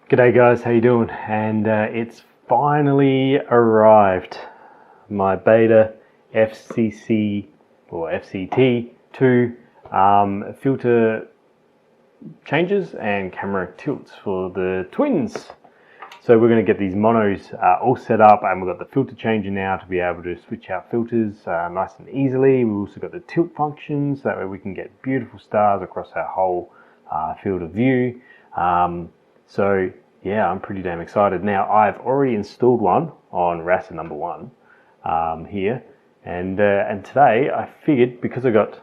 G'day guys, how you doing? And it's finally arrived. My Baader FCCT II filter changes and camera tilts for the twins. So we're going to get these monos all set up, and we've got the filter changer now to be able to switch out filters nice and easily. We've also got the tilt functions, that way we can get beautiful stars across our whole field of view. So yeah, I'm pretty damn excited. Now I've already installed one on RASA number 1 here, and today I figured, because I got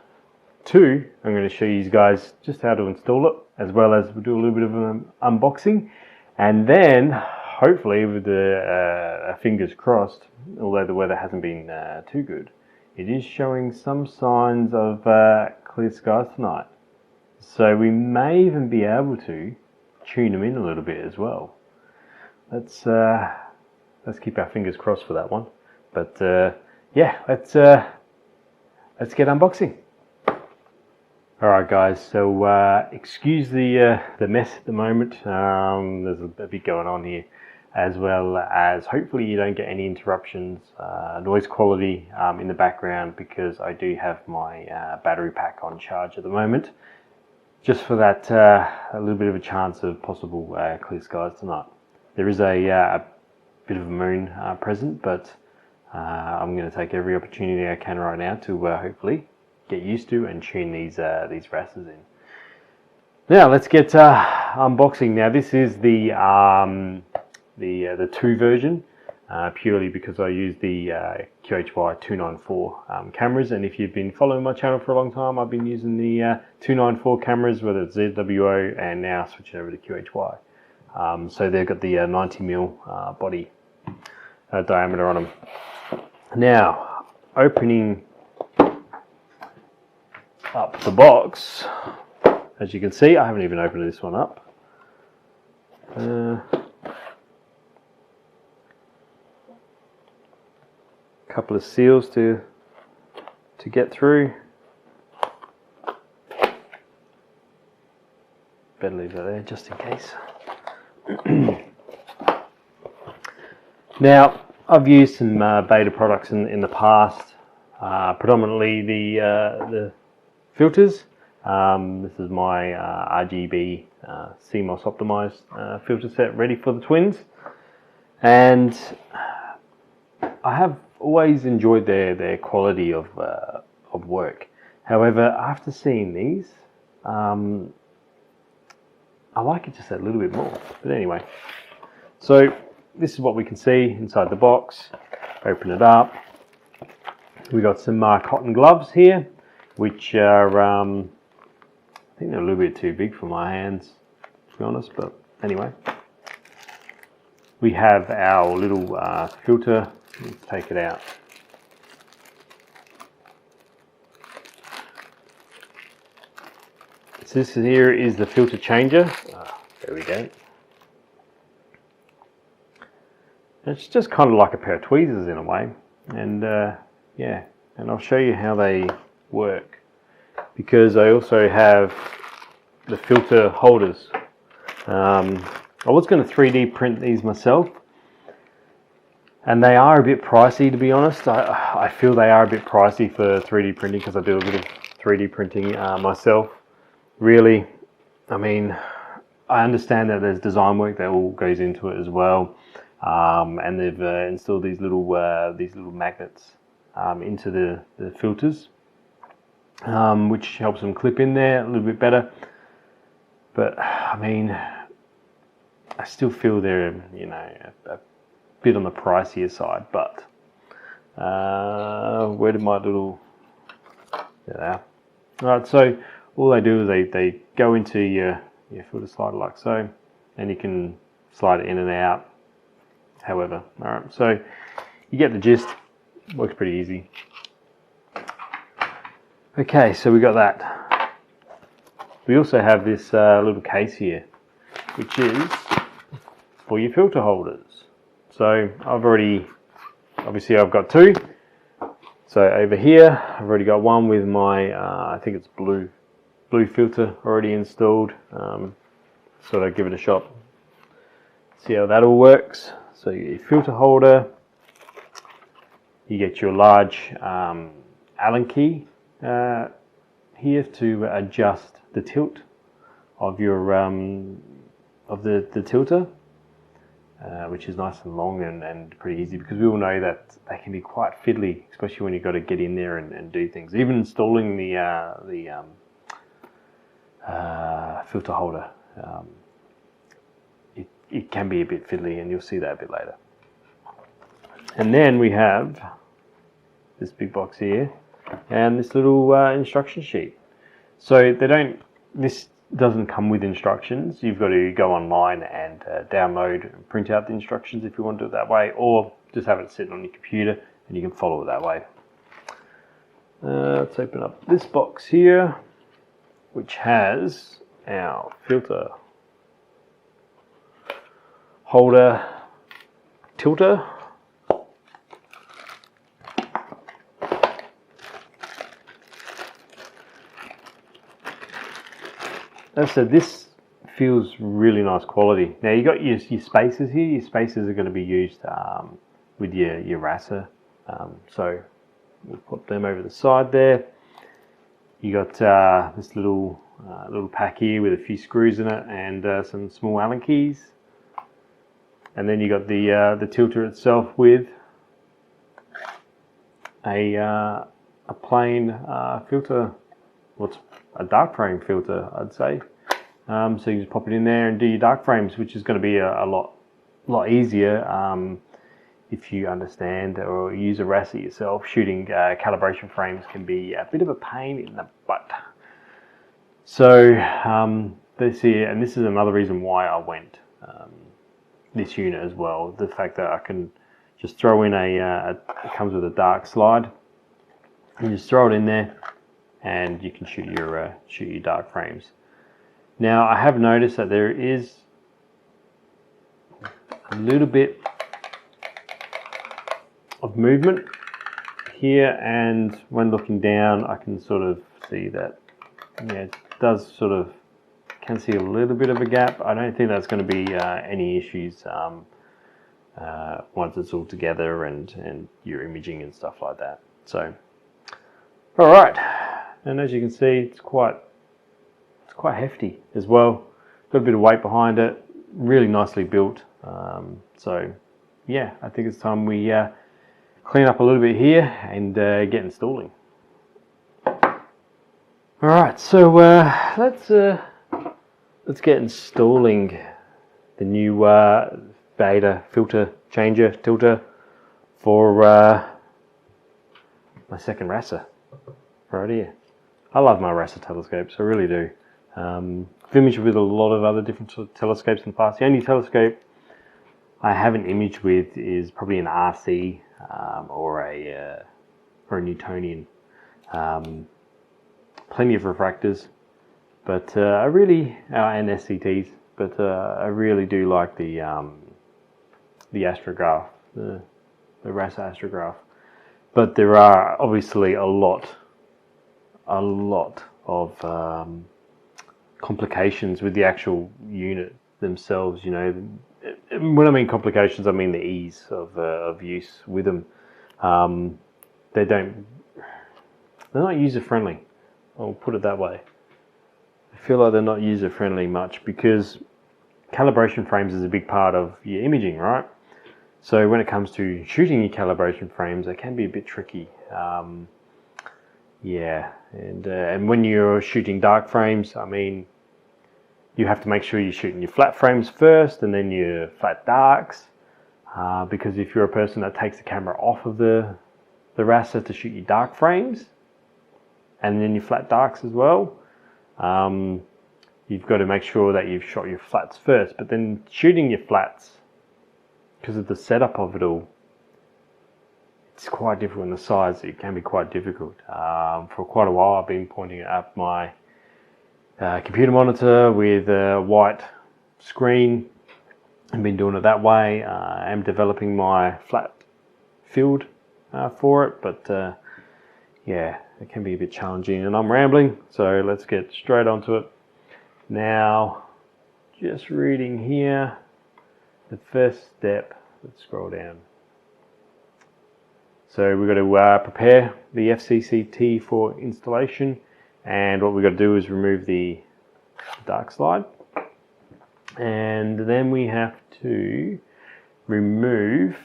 two, I'm going to show you guys just how to install it, as well as we'll do a little bit of an unboxing, and then hopefully, with the fingers crossed, although the weather hasn't been too good, it is showing some signs of clear skies tonight. So we may even be able to tune them in a little bit as well. Let's keep our fingers crossed for that one. But yeah, let's get unboxing. All right, guys. So excuse the mess at the moment. There's a bit going on here, as well as hopefully you don't get any interruptions, noise quality in the background, because I do have my battery pack on charge at the moment, just for that a little bit of a chance of possible clear skies tonight. There is a bit of a moon present, but I'm going to take every opportunity I can right now to hopefully get used to and tune these RASAs in. Now let's get unboxing. Now this is the 2 version, purely because I use the QHY 294 cameras, and if you've been following my channel for a long time, I've been using the 294 cameras, whether it's ZWO and now switching over to QHY. So they've got the 90mm body diameter on them. Now, opening up up. As you can see, I haven't even opened this one up. Couple of seals to get through. Better leave that there just in case. Now, I've used some Baader products in the past, predominantly the filters. This is my RGB CMOS optimized filter set ready for the twins, and I have always enjoyed their quality of work. However, after seeing these, I like it just a little bit more. But anyway, so this is what we can see inside the box. Open it up. We got some cotton gloves here, which are I think they're a little bit too big for my hands, to be honest. But anyway, we have our little filter. Let's take it out. So this here is the filter changer. There we go. It's just kind of like a pair of tweezers in a way, and yeah, and I'll show you how they work, because I also have the filter holders. I was going to 3D print these myself, and they are a bit pricey, to be honest. I feel they are a bit pricey for 3D printing, because I do a bit of 3D printing myself. Really, I mean, I understand that there's design work that all goes into it as well, and they've installed these little magnets into the filters, which helps them clip in there a little bit better. But I mean, I still feel they're, you know, a bit on the pricier side. But where did my little... There they are. Alright, so all they do is they go into your filter slider like so, and you can slide it in and out however. Alright, so you get the gist. Works pretty easy. Okay, so we got that. We also have this little case here, which is for your filter holders. So obviously I've got 2. So over here, I've already got one with my, I think it's blue filter already installed. So I'll give it a shot. see how that all works. So your filter holder, you get your large Allen key here to adjust the tilt of your the tilter, which is nice and long and pretty easy, because we all know that they can be quite fiddly, especially when you've got to get in there and do things. Even installing the filter holder, it can be a bit fiddly, and you'll see that a bit later. And then we have this big box here and this little instruction sheet. So this doesn't come with instructions. You've got to go online and download and print out the instructions if you want to do it that way, or just have it sitting on your computer and you can follow it that way. Let's open up this box here, which has our filter holder tilter. As I said, this feels really nice quality. Now you got your spacers here. Your spacers are going to be used with your RASA. So we'll put them over the side there. You got this little pack here with a few screws in it and some small Allen keys. And then you got the tilter itself with a plain filter. What's a dark frame filter, I'd say. So you just pop it in there and do your dark frames, which is going to be a lot easier if you understand or use a RASA yourself. Shooting calibration frames can be a bit of a pain in the butt. So this here, and this is another reason why I went this unit as well. The fact that I can just throw in it comes with a dark slide, and just throw it in there, and you can shoot your dark frames. Now I have noticed that there is a little bit of movement here, and when looking down I can sort of see that, yeah, it does sort of, can see a little bit of a gap. I don't think that's going to be any issues once it's all together and you're imaging and stuff like that. So, all right, and as you can see, it's quite hefty as well. Got a bit of weight behind it. Really nicely built. So, yeah, I think it's time we clean up a little bit here and get installing. All right, so let's get installing the new Baader filter changer tilter for my second RASA right here. I love my RASA telescopes, I really do. I've imaged with a lot of other different sort of telescopes in the past. The only telescope I haven't imaged with is probably an RC or a Newtonian. Plenty of refractors, but I really and SCTs. But I really do like the astrograph, the RASA astrograph. But there are obviously a lot of complications with the actual unit themselves. You know, when I mean complications, I mean the ease of use with them. They're not user friendly. I'll put it that way. I feel like they're not user friendly much because calibration frames is a big part of your imaging, right? So when it comes to shooting your calibration frames, they can be a bit tricky. Yeah, and when you're shooting dark frames, I mean, you have to make sure you're shooting your flat frames first and then your flat darks, because if you're a person that takes the camera off of the RASA to shoot your dark frames and then your flat darks as well, you've got to make sure that you've shot your flats first. But then shooting your flats, because of the setup of it all, it's quite difficult in the size. It can be quite difficult. For quite a while I've been pointing at my computer monitor with a white screen. I've been doing it that way. I'm developing my flat field for it, but yeah, it can be a bit challenging, and I'm rambling, so let's get straight onto it. Now, just reading here, the first step, let's scroll down. So we've got to prepare the FCCT for installation, and what we've got to do is remove the dark slide, and then we have to remove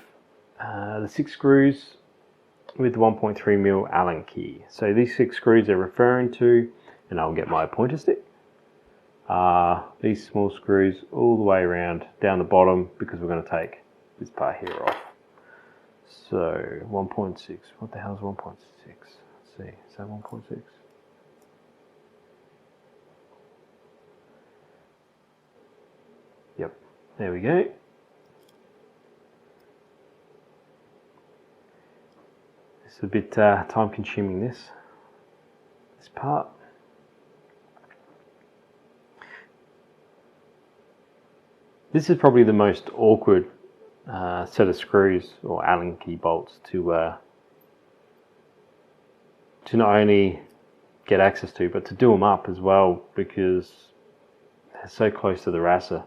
the 6 screws with the 1.3mm Allen key. So these 6 screws are referring to, and I'll get my pointer stick, these small screws all the way around down the bottom, because we're going to take this part here off. So 1.6, what the hell is 1.6? Let's see, is that 1.6? Yep, there we go. It's a bit time consuming, this part. This is probably the most awkward set of screws or Allen key bolts to not only get access to, but to do them up as well, because they're so close to the RASA.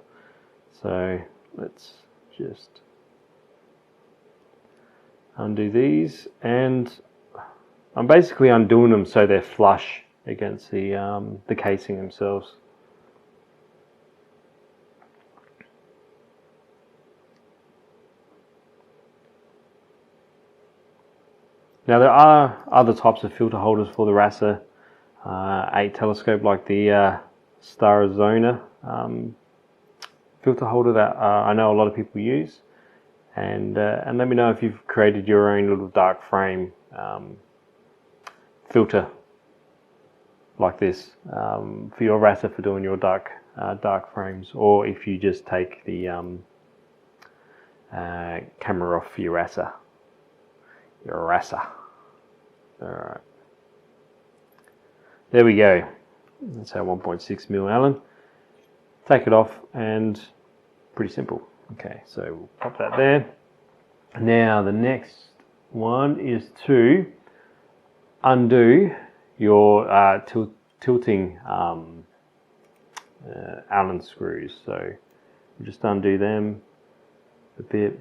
So let's just undo these, and I'm basically undoing them so they're flush against the casing themselves. Now there are other types of filter holders for the RASA 8 telescope, like the Starizona filter holder that I know a lot of people use, and let me know if you've created your own little dark frame filter like this for your RASA, for doing your dark frames, or if you just take the camera off your RASA. Alright, there we go. That's our 1.6mm Allen. Take it off, and pretty simple. Okay, so we'll pop that there. Now the next one is to undo your tilting Allen screws. So we'll just undo them a bit,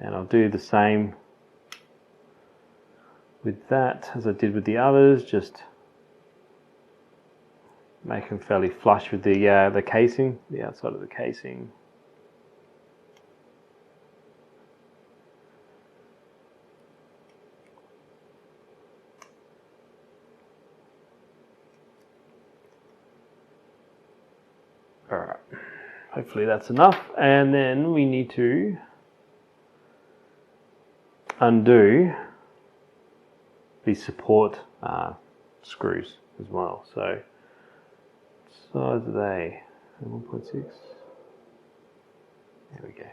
and I'll do the same with that as I did with the others. Just make them fairly flush with the casing, the outside of the casing. Alright, hopefully that's enough, and then we need to undo these support screws as well. So what size are they? 1.6. There we go.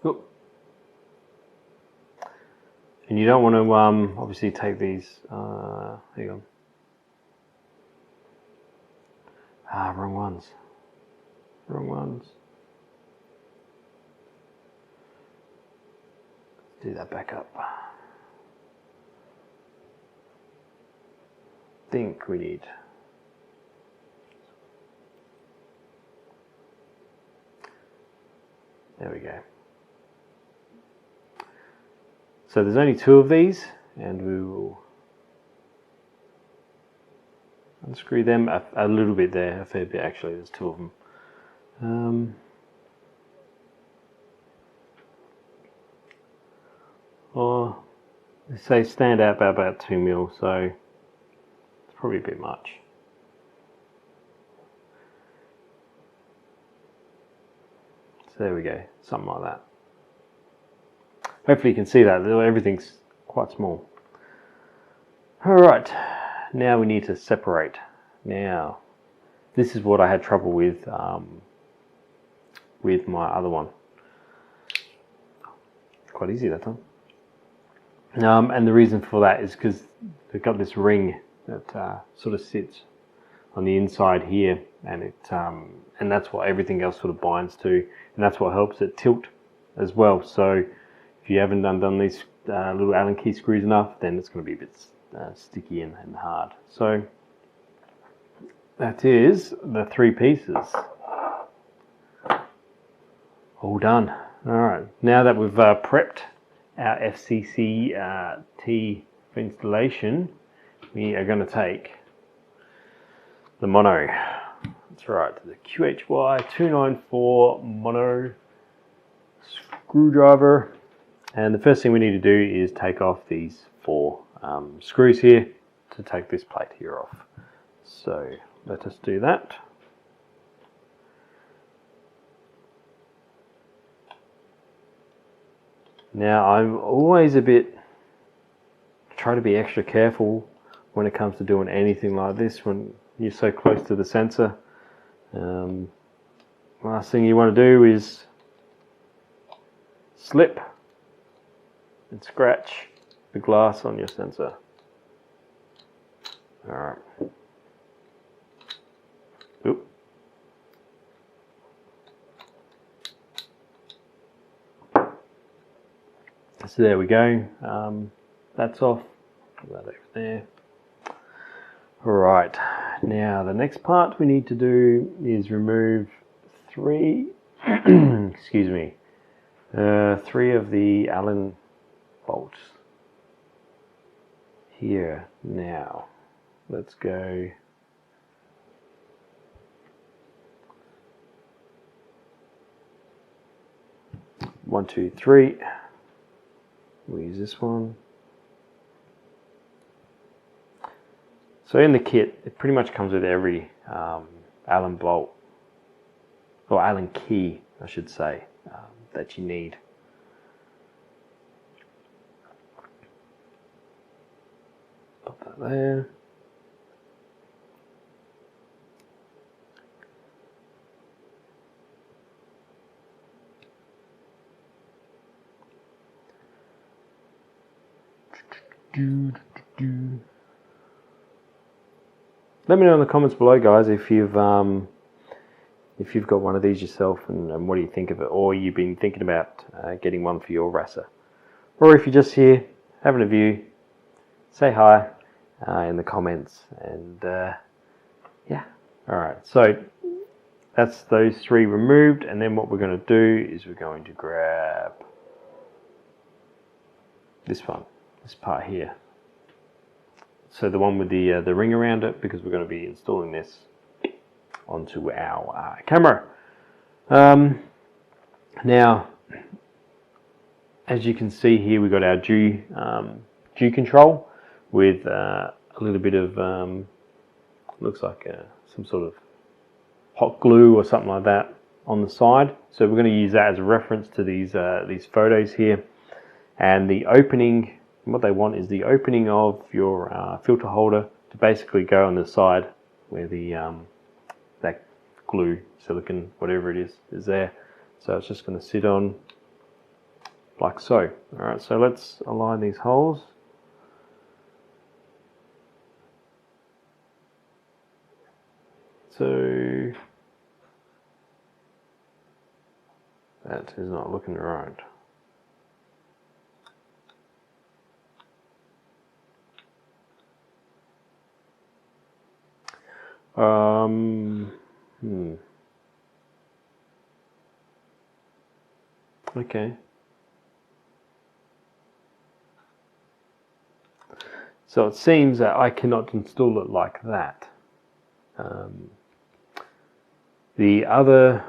Cool. And you don't want to obviously take these. Hang on. Wrong ones. Wrong ones. Let's do that back up. Think we need. There we go. So there's only 2 of these, and we will unscrew them a little bit there, a fair bit actually. There's 2 of them. Or they say stand out by about 2 mil, so it's probably a bit much. So there we go, something like that. Hopefully you can see that everything's quite small. Alright, now we need to separate. Now, this is what I had trouble with my other one. Quite easy that time. And the reason for that is because they've got this ring that sort of sits on the inside here, and it and that's what everything else sort of binds to, and that's what helps it tilt as well. So if you haven't undone these little Allen key screws enough, then it's going to be a bit sticky and hard. So that is the 3 pieces. All done. Alright, now that we've prepped our FCCT for installation, we are going to take the mono. That's right, the QHY 294 mono screwdriver. And the first thing we need to do is take off these 4 screws here to take this plate here off. So let us do that. Now I'm always try to be extra careful when it comes to doing anything like this when you're so close to the sensor. Last thing you want to do is slip and scratch the glass on your sensor. Alright. Oop. So there we go. That's off. Put that over there. Alright. Now the next part we need to do is remove 3 excuse me, 3 of the Allen bolts here. Now let's go one, 2, 3. We'll use this one. So in the kit, it pretty much comes with every Allen bolt, or Allen key, I should say, that you need. Put that there. Let me know in the comments below, guys, if you've got one of these yourself, and what do you think of it, or you've been thinking about getting one for your RASA, or if you're just here having a view, say hi in the comments. And yeah, all right. So that's those 3 removed, and then what we're going to do is we're going to grab this part here. So the one with the ring around it, because we're going to be installing this onto our camera. Now, as you can see here, we've got our dew control with a little bit of looks like some sort of hot glue or something like that on the side. So we're going to use that as a reference to these photos here. And the opening, what they want is the opening of your filter holder to basically go on the side where the that glue, silicone, whatever it is there. So it's just going to sit on like so. Alright, so let's align these holes. So that is not looking right. Okay. So it seems that I cannot install it like that. The other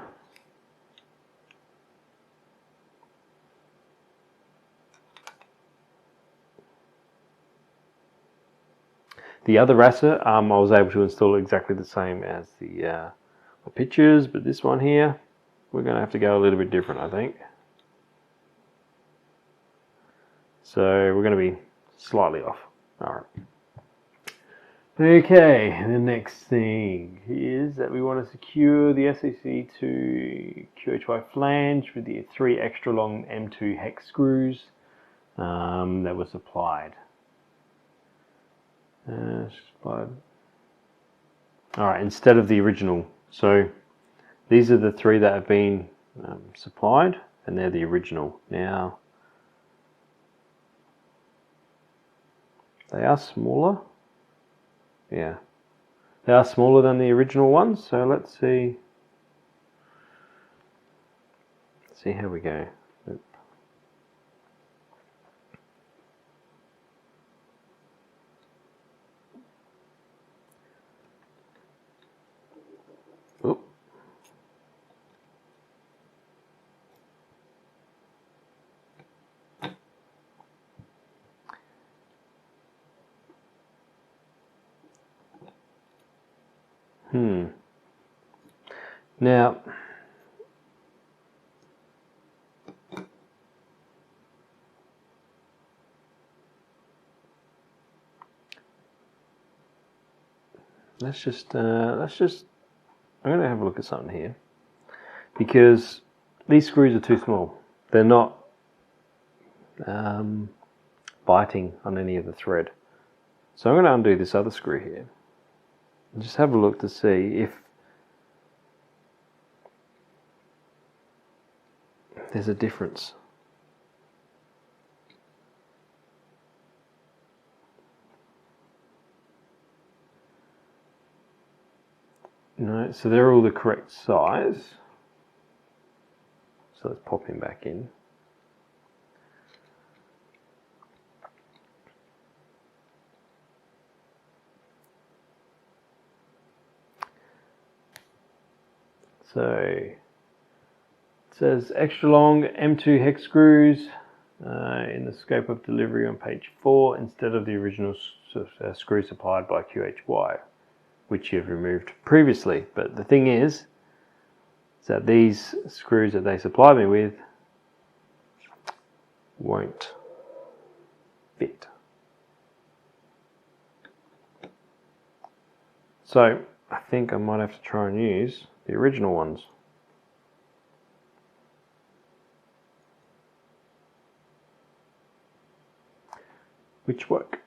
RASA, I was able to install exactly the same as the pictures, but this one here, we're going to have to go a little bit different, I think. So we're going to be slightly off. Alright. Okay, the next thing is that we want to secure the FCCT II QHY flange with the 3 extra long M2 hex screws that were supplied. Alright, instead of the original. So these are the 3 that have been supplied, and they're the original. Now, they are smaller. Yeah, they are smaller than the original ones, so let's see. See how we go. Oop. Oop. Now, let's just I'm going to have a look at something here, because these screws are too small. They're not biting on any of the thread. So I'm going to undo this other screw here and just have a look to see if there's a difference. No, so they're all the correct size. So let's pop him back in. So it says extra long M2 hex screws in the scope of delivery on page 4 instead of the original screw supplied by QHY, which you've removed previously. But the thing is that these screws that they supplied me with won't fit. So I think I might have to try and use the original ones. Which work.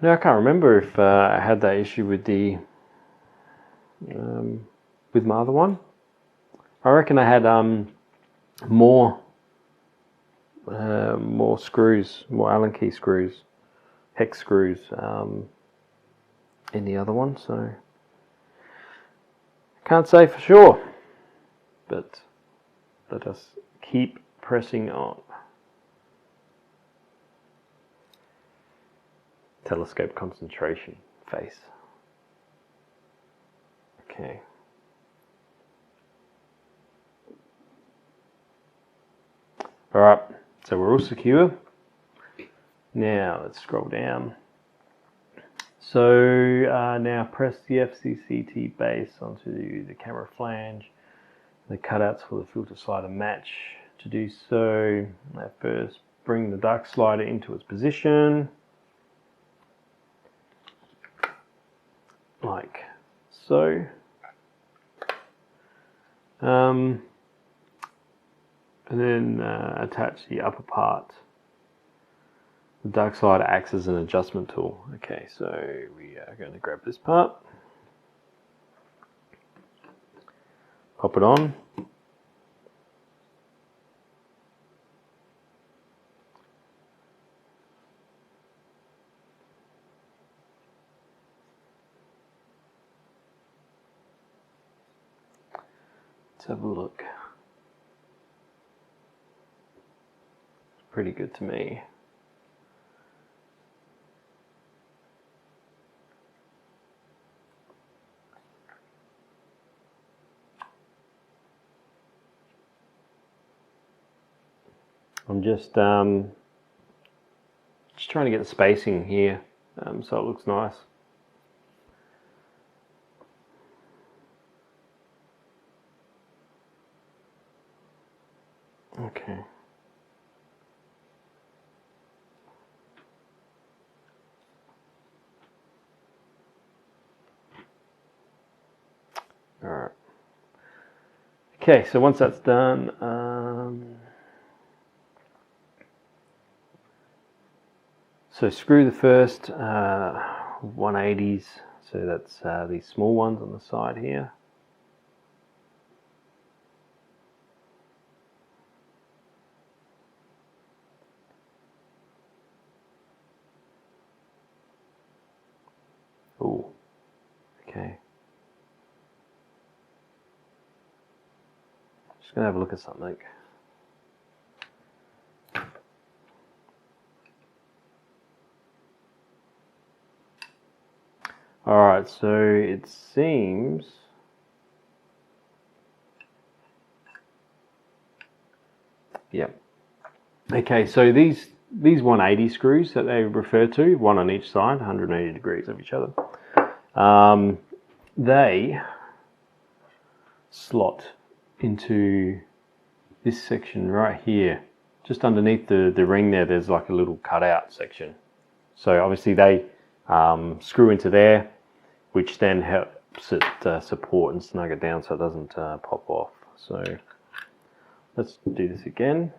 Now I can't remember if I had that issue with the with my other one. I reckon I had more screws, more Allen key screws, hex screws in the other one, so can't say for sure, but let us keep pressing on. Telescope concentration face. Okay. Alright, so we're all secure. Now let's scroll down. So now press the FCCT base onto the camera flange. The cutouts for the filter slider match. To do so, first bring the dark slider into its position, like so. And then attach the upper part. The dark slider acts as an adjustment tool. Okay, so we are going to grab this part, pop it on. Let's have a look. It's pretty good to me. I'm just trying to get the spacing here so it looks nice. Okay. All right. Okay, so once that's done, so screw the first 180s, so that's these small ones on the side here. Okay. Just gonna have a look at something. Alright, so it seems yep. Okay, so these 180 screws that they refer to, one on each side, 180 degrees of each other, they slot into this section right here. Just underneath the ring there's like a little cutout section. So obviously they screw into there, which then helps it support and snug it down so it doesn't pop off. So let's do this again.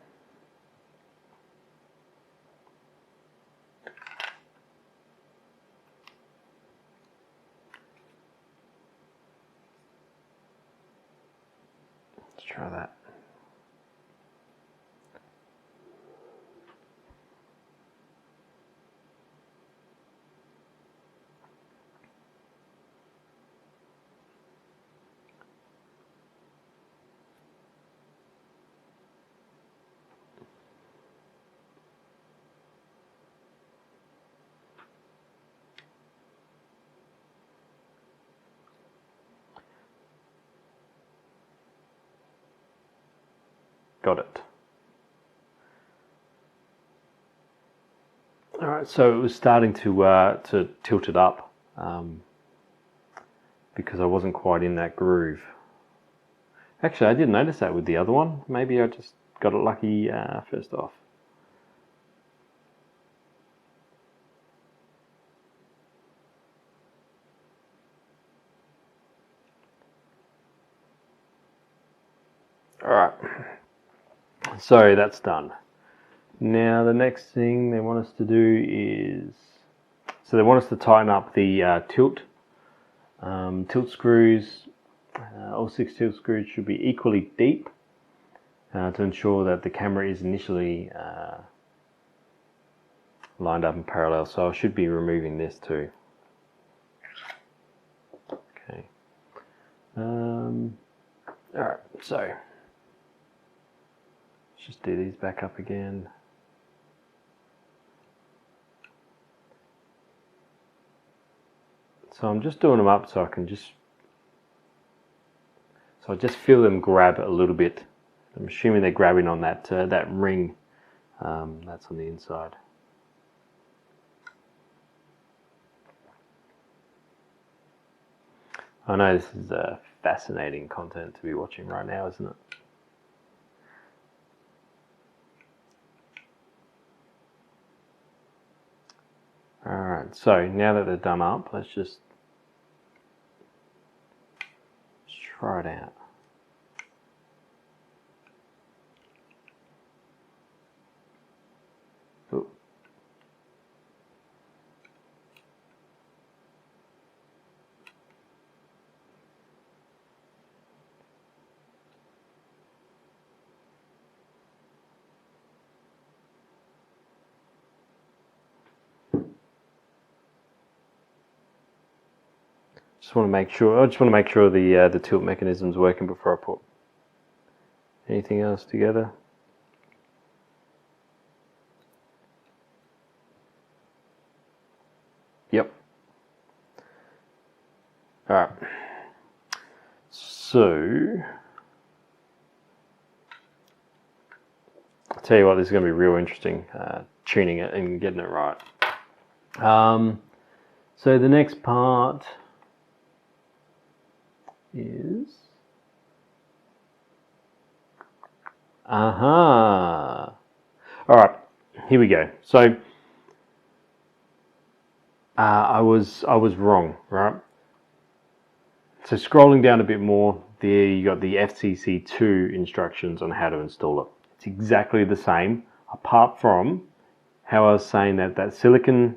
Let's try that. Got it. All right, so it was starting to tilt it up because I wasn't quite in that groove. Actually, I didn't notice that with the other one. Maybe I just got it lucky first off. All right, so that's done. Now the next thing they want us to do is, so they want us to tighten up the tilt screws. All 6 tilt screws should be equally deep to ensure that the camera is initially lined up in parallel. So I should be removing this too. Okay. All right, so let's just do these back up again. So I'm just doing them up so I can just, so I just feel them grab a little bit. I'm assuming they're grabbing on that that ring that's on the inside. I know this is fascinating content to be watching right now, isn't it? Alright, so now that they're done up, let's just try it out. Ooh. I just want to make sure the tilt mechanism is working before I put anything else together. Yep. All right. So I'll tell you what, this is going to be real interesting, tuning it and getting it right. So the next part is all right, here we go. So I was wrong, right? So scrolling down a bit more, there you got the FCCT II instructions on how to install it. It's exactly the same, apart from how I was saying that silicon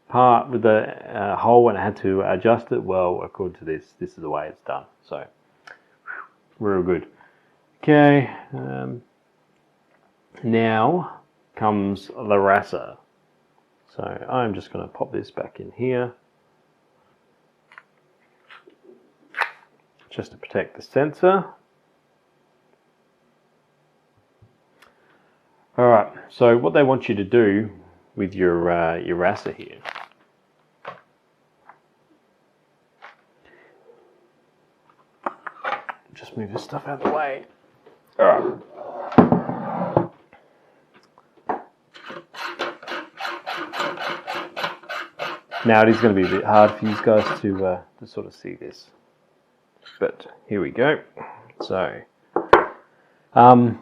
part with the hole when I had to adjust it. Well, according to this is the way it's done. So real good. Okay, now comes the RASA. So I'm just going to pop this back in here. just to protect the sensor. Alright, so what they want you to do with your RASA here just move this stuff out of the way. Alright. Now it is going to be a bit hard for you guys to sort of see this, but here we go. So, so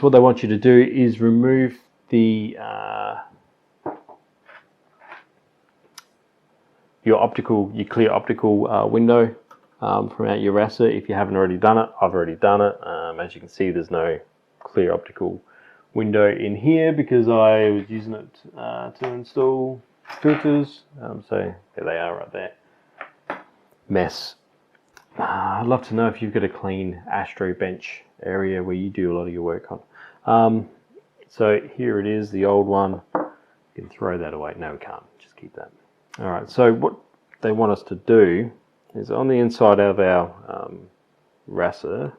what they want you to do is remove the your clear optical window from out your RASA. If you haven't already done it, I've already done it. As you can see, there's no clear optical window in here because I was using it to install filters. So there they are right there. Mess. I'd love to know if you've got a clean Astro bench area where you do a lot of your work on. So here it is, the old one. You can throw that away. No, we can't. Just keep that. All right. So what they want us to do is on the inside of our RASA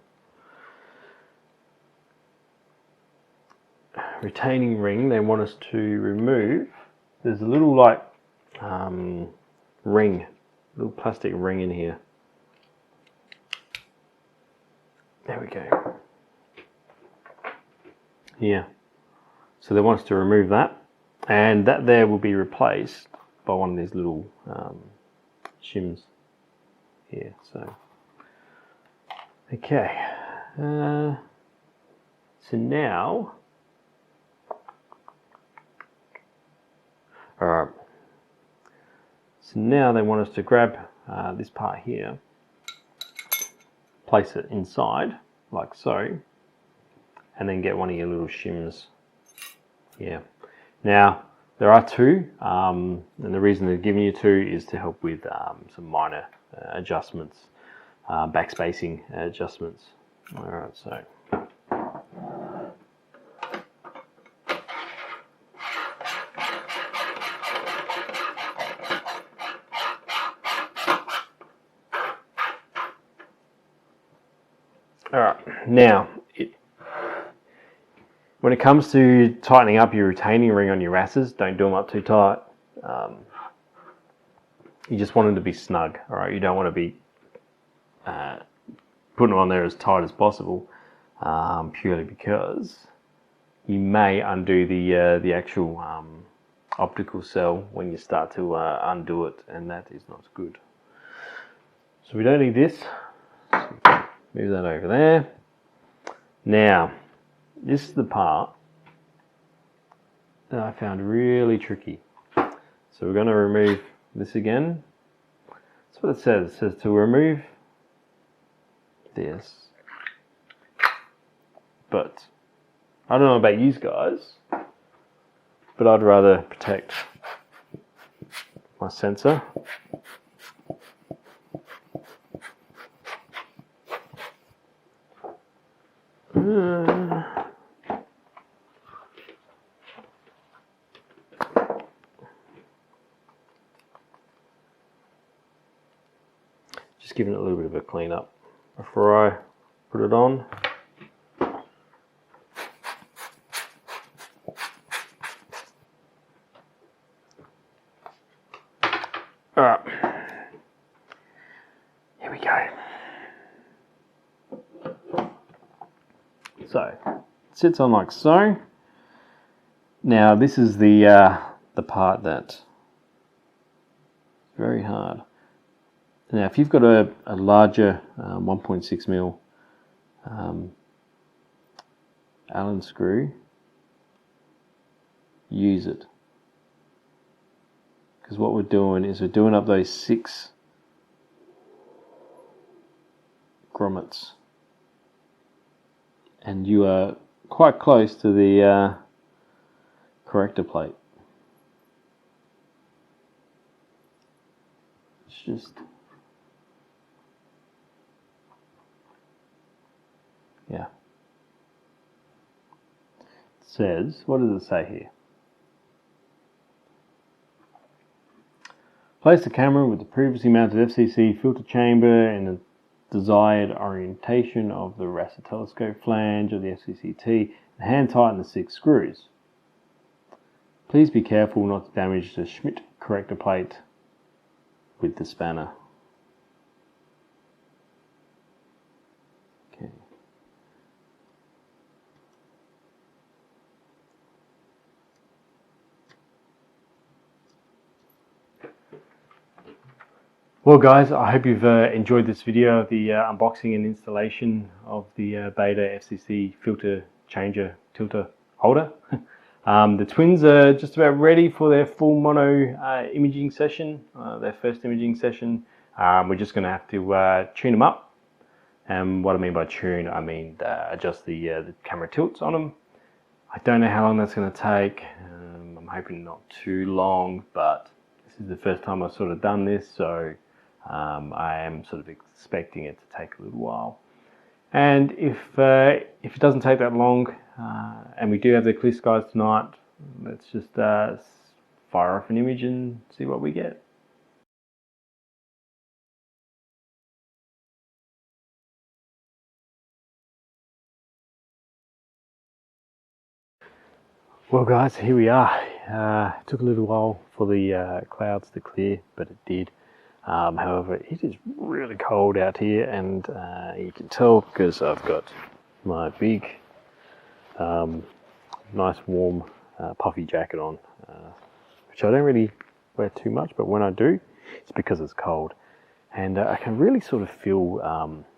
retaining ring, they want us to remove. There's a little like ring, little plastic ring in here. There we go. Yeah. So they want us to remove that, and that there will be replaced by one of these little shims here. So, okay. So now, all right. So now they want us to grab this part here, place it inside like so, and then get one of your little shims. Yeah. Now there are two, and the reason they're giving you two is to help with some minor adjustments, backspacing adjustments. All right, so. All right, now when it comes to tightening up your retaining ring on your RASAs, don't do them up too tight. You just want them to be snug. All right, you don't want to be putting them on there as tight as possible, purely because you may undo the actual optical cell when you start to undo it, and that is not good. So we don't need this. Move that over there. Now, this is the part that I found really tricky. So we're going to remove this again. That's what it says. It says to remove this. But I don't know about you guys, but I'd rather protect my sensor. Just giving it a little bit of a clean up before I put it on. All right, here we go. So it sits on like so. Now this is the part that's very hard. Now if you've got a larger 1.6 mil Allen screw, use it. Because what we're doing is we're doing up those 6 grommets. And you are quite close to the corrector plate. It's just, yeah. It says, what does it say here? Place the camera with the previously mounted FCC filter chamber in the desired orientation of the RASA telescope flange of the FCCT and hand tighten the 6 screws. Please be careful not to damage the Schmidt corrector plate with the spanner. Okay. Well guys, I hope you've enjoyed this video of the unboxing and installation of the Baader FCC filter changer tilter holder. The twins are just about ready for their full mono imaging session, their first imaging session. We're just going to have to tune them up. And what I mean by tune, I mean adjust the camera tilts on them. I don't know how long that's going to take. I'm hoping not too long, but this is the first time I've sort of done this, so I am sort of expecting it to take a little while. And if it doesn't take that long, and we do have the clear skies tonight, let's just fire off an image and see what we get. Well guys, here we are. It took a little while for the clouds to clear, but it did. However, it is really cold out here, and you can tell because I've got my big, nice warm puffy jacket on, which I don't really wear too much, but when I do, it's because it's cold. And I can really sort of feel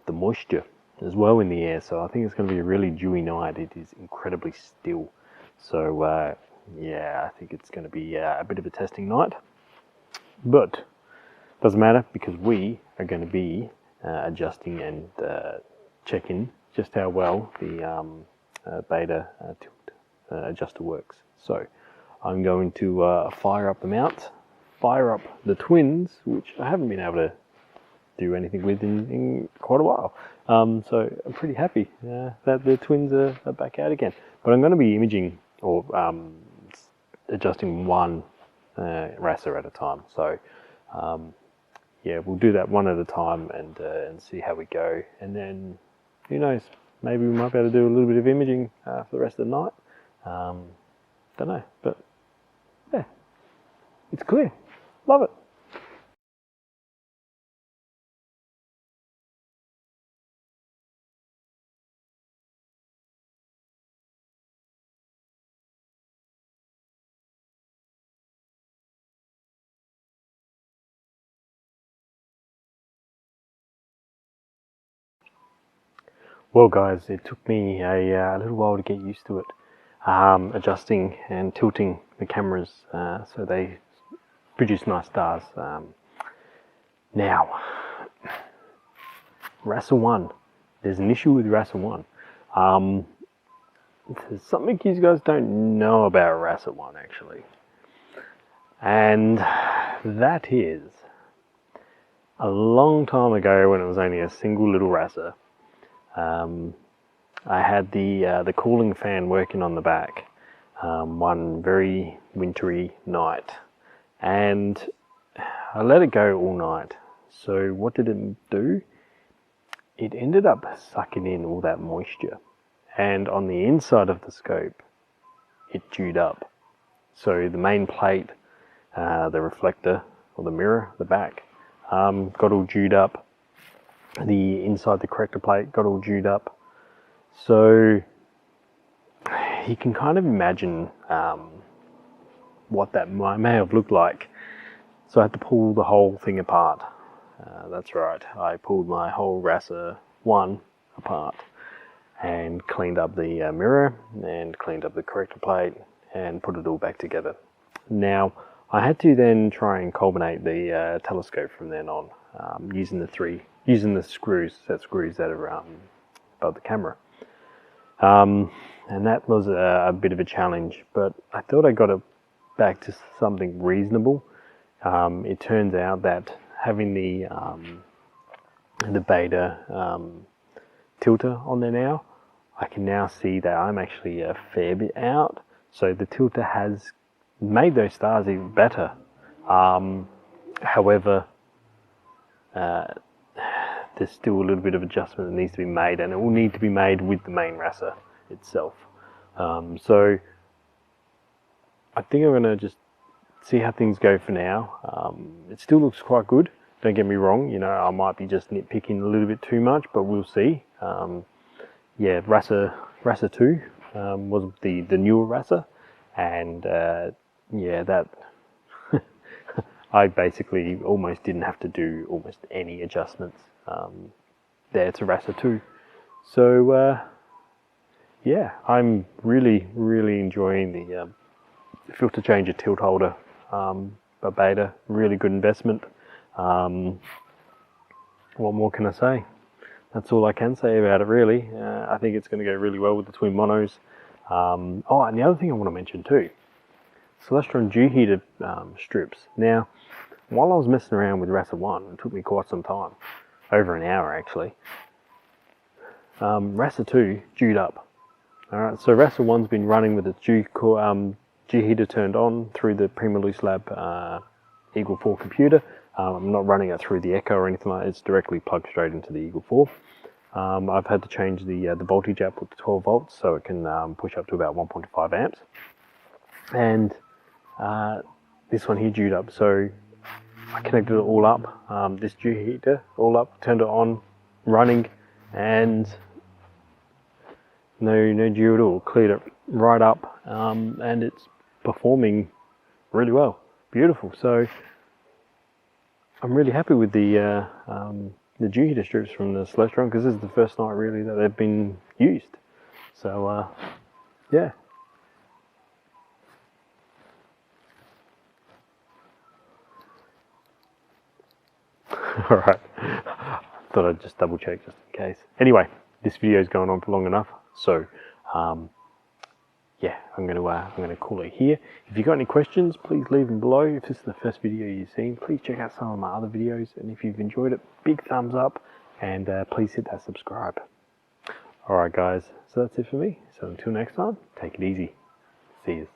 the moisture as well in the air, so I think it's going to be a really dewy night. It is incredibly still. So yeah, I think it's going to be a bit of a testing night, but doesn't matter because we are going to be adjusting and checking just how well the Baader tilt adjuster works. So I'm going to fire up the mount, fire up the twins, which I haven't been able to do anything with in quite a while. So I'm pretty happy that the twins are back out again. But I'm going to be imaging or adjusting one RASA at a time. So yeah, we'll do that one at a time and see how we go. And then, who knows, maybe we might be able to do a little bit of imaging for the rest of the night. Don't know, but yeah, it's clear. Love it. Well guys, it took me a little while to get used to it, adjusting and tilting the cameras so they produce nice stars. Now, RASA 1, there's an issue with RASA 1. There's something you guys don't know about RASA 1 actually, and that is a long time ago when it was only a single little RASA. I had the cooling fan working on the back one very wintry night, and I let it go all night. So what did it do? It ended up sucking in all that moisture, and on the inside of the scope it dewed up. So the main plate, the reflector or the mirror, the back, got all dewed up. The inside the corrector plate got all dewed up. So you can kind of imagine what that may have looked like. So I had to pull the whole thing apart. That's right, I pulled my whole RASA 1 apart and cleaned up the mirror and cleaned up the corrector plate and put it all back together. Now I had to then try and culminate the telescope from then on, using the screws that are above the camera. And that was a bit of a challenge, but I thought I got it back to something reasonable. It turns out that having the Baader tilter on there now, I can now see that I'm actually a fair bit out. So the tilter has made those stars even better. However, there's still a little bit of adjustment that needs to be made, and it will need to be made with the main RASA itself. So I think I'm going to just see how things go for now. It still looks quite good, don't get me wrong, you know, I might be just nitpicking a little bit too much, but we'll see. Yeah, RASA II was the newer RASA, and yeah, that I basically almost didn't have to do almost any adjustments there to RASA II. So yeah, I'm really enjoying the filter changer tilt holder by Baader. Really good investment. What more can I say? That's all I can say about it, really. I think it's going to go really well with the twin monos. Oh, and the other thing I want to mention too, Celestron G heater strips. Now, while I was messing around with RASA 1, it took me quite some time, over an hour actually. RASA 2 G'd up. Alright, so RASA 1's been running with its G heater turned on through the Prima Loose Lab Eagle 4 computer. I'm not running it through the Echo or anything like that, it's directly plugged straight into the Eagle 4. I've had to change the voltage output to 12 volts so it can push up to about 1.5 amps. And this one here G'd up, so I connected it all up, this G heater all up, turned it on, running, and no G at all, cleared it right up, and it's performing really well, beautiful. So I'm really happy with the G heater strips from the Celestron, because this is the first night really that they've been used. So yeah. Alright, thought I'd just double check just in case. Anyway, this video's going on for long enough, so yeah, I'm gonna call it here. If you've got any questions, please leave them below. If this is the first video you've seen, please check out some of my other videos, and if you've enjoyed it, big thumbs up, and please hit that subscribe. Alright guys, so that's it for me. So until next time, take it easy. See you.